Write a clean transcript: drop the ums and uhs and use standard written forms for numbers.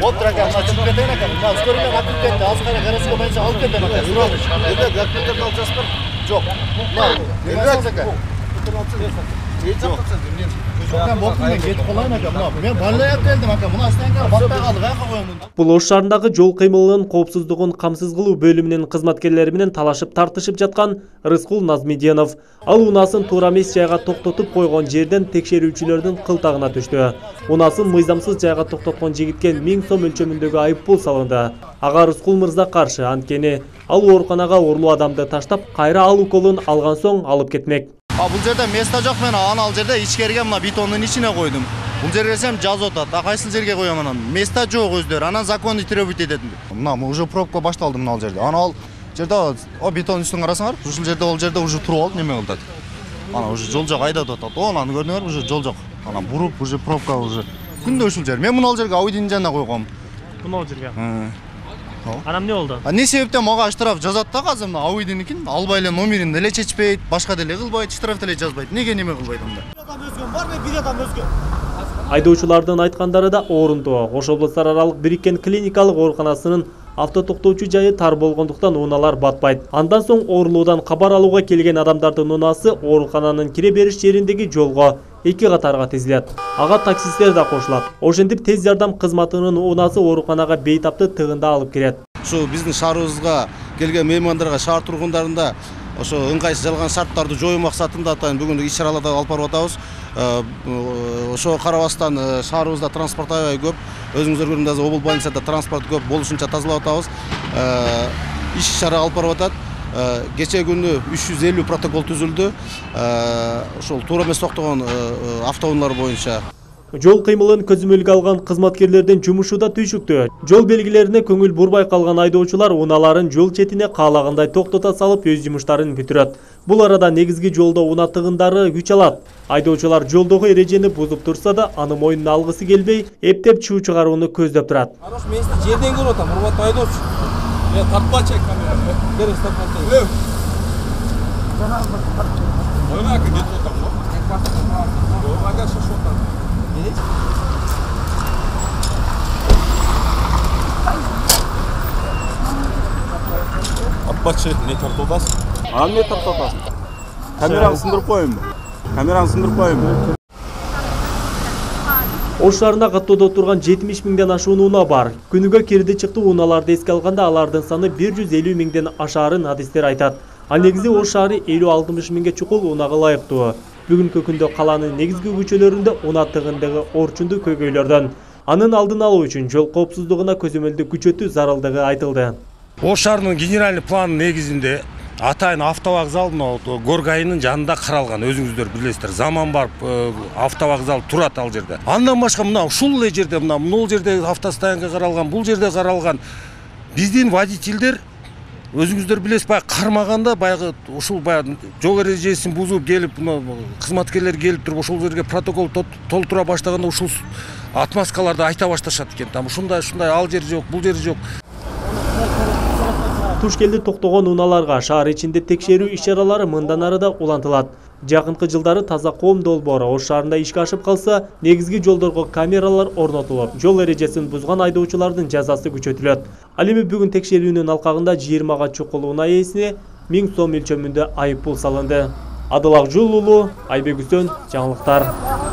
Вот, дорогая, мына чыгып кетейин акам. Мына скорый менен акып кетти. Азыр кара карасыга боюнча алып кетем акам. Суралыш. Эмне документтер алып жатсызбы? Жок. Мына эмне ака? Акам бокун мен кетип калайын акам. Мына мен баллаяп келдим акам. Мына станкага батпай калды. Каяка коем мында? Бул Ош шаарындагы жол кыймылынын коопсуздугун камсыз кылуу бөлүмүнүн кызматкерлери менен талашып тартышып жаткан Рыскул Назмеденов. Ал унаасын туура эмес жайга токтотуп койгон жерден текшерүүчүлөрдүн кылтагына түштү. Унаасын мыйзамсыз жайга токтоткон жигитке 1000 сом өлчөмүндөгү айыппул салынды. Ага Рыскул мырза каршы, анткени ал ооруканага оорулуу адамды таштап, кайра ал уколун алган соң алып кетмек. Бул жерде место жок, мен аны ал жерде ичкерге мына бетондун ичине койдум. Бул жерге келсем жазып атат. Кайсыл жерге коем анан? Место жок өздөрү. Анан законный требовать этет. Мына уже пробка башталды мына ал жерде. Аны ал жерде о бетон үстүн карасаңар, ушул жерде ол жерде уже туруп алып неме кылдат. Ана уже жол жок айдап атат. Анан көрдүңөр, уже жол жок. Анан буруп уже пробка уже күндө ушул жер. Мен мына ал жерге Audи'нин жанына койгом. Мына жерге. Анан эмне болду? Не себептен мага штраф жазат да азыр мына Audи'никин албай эле номерин деле чечпейт, башка деле кылбайт, штраф деле жазбайт. Неге неме кылбайт анда? Адам өзгөн бар, мен бир адам өзгөн. Айдоочулардын айткандары да орундуу. Ош облустар аралык бириккен клиникалык ооруканасынын автотоктоочу жайы тар болгондуктан унаалар батпайт. Андан соң оорулуудан кабар алууга келген адамдардын унаасы оорукананын кире бериш жериндеги жолго 2 катарга тизилет. Ага таксисттер да кошулат. Ошентип тез жардам кызматынын унаасы ооруканага бейтапты тыгында алып кирет. Ошо биздин шаарыбызга келген меймандарга, шаар тургундарында ошо ыңгайсыз жалган шарттарды жоюу максатында бүгүн иш-чараларды алып барып атабыз. Ошо карабастан шаарыбызда транспорт аябай көп. Өзүңүздөр көргөндөй азыр обул больницада транспорт көп болушунча тазалап атабыз. Иш-чара алып барып атат. Кече күнү 350 протокол түзүлдү. Ошол туура эмес токтогон автоунаалар боюнча. Жол кыймылын көзөмөлгө алган кызматкерлердин жумушу да түйшүктүү. Жол белгилерине көңүл бурбай калган айдоочулар унааларын жол четине каалагандай токтото салып өз жумуштарын бүтүрөт. Бул арада негизги жолдо унаа тыгындары күч алат. Айдоочулар жолдогу эрежени бузуп турса да, аны мойнуна алгысы келбей, эптеп чуу чыгарууну көздөп турат. Мен сизди жерден көрүп атам, урматтуу айдоочу. Мен тартпачы камераны. Берип тартпачы. Ойна кетип атам. Ойга шашып атам. Атпачы, не тартып атасың? Аны не тартып атасың? Камераны сындырып коюмбу? Камераны сындырып коюмбу? Ош шаарында каттоодо турган 70 миңден ашуун унаа бар. Күнүгө кирди чыкты унааларды эске алганда алардын саны 150 миңден ашаарын адистер айтат. Ал негизи Ош шаары 50-60 миңге чукул унаага ылайыктуу. Бүгүнкү күндө калаанын негизги көчөлөрүндө унаа тыгындыгы орчундуу көйгөйлөрдөн. Анын алдын алуу үчүн жол коопсуздугуна көзөмөлдү күчөтүү зарылдыгы айтылды. Ош шаарынын генеральный планы негизинде атайын автовокзал Горгайынын жанында каралган, өзүңүздөр билесиздер. Заман барып автовокзал турат ал жерде. Андан башка мына ушул эле жерде, мына жерде автостоянка каралган, бул жерде каралган. Биздин водительдер өзүңүздөр билесиз, баягы кармаганда, баягы ушул жол эрежесин бузуп келип, кызматкерлер келип туруп ошол жерге протокол толтура баштаганда ушул отмазкаларды айта башташат экен. Ушундай ал жер жок, бул жер жок. Туш келди токтогон унааларга шаар ичинде текшерүү иш-чаралары мындан ары да улантылат. Жакынкы жылдары таза коом долбоору Ош шаарында ишке ашып калса, негизги жолдорго камералар орнотулуп, жол эрежесин бузган айдоочулардын жазасы күчөтүлөт. Ал эми бүгүн текшерүүнүн алкагында 20га чукул унаа ээсине 1000 сом өлчөмүндө айыппул салынды. Адыл Акжул уулу, Айбек Үсөн, жаңылыктар.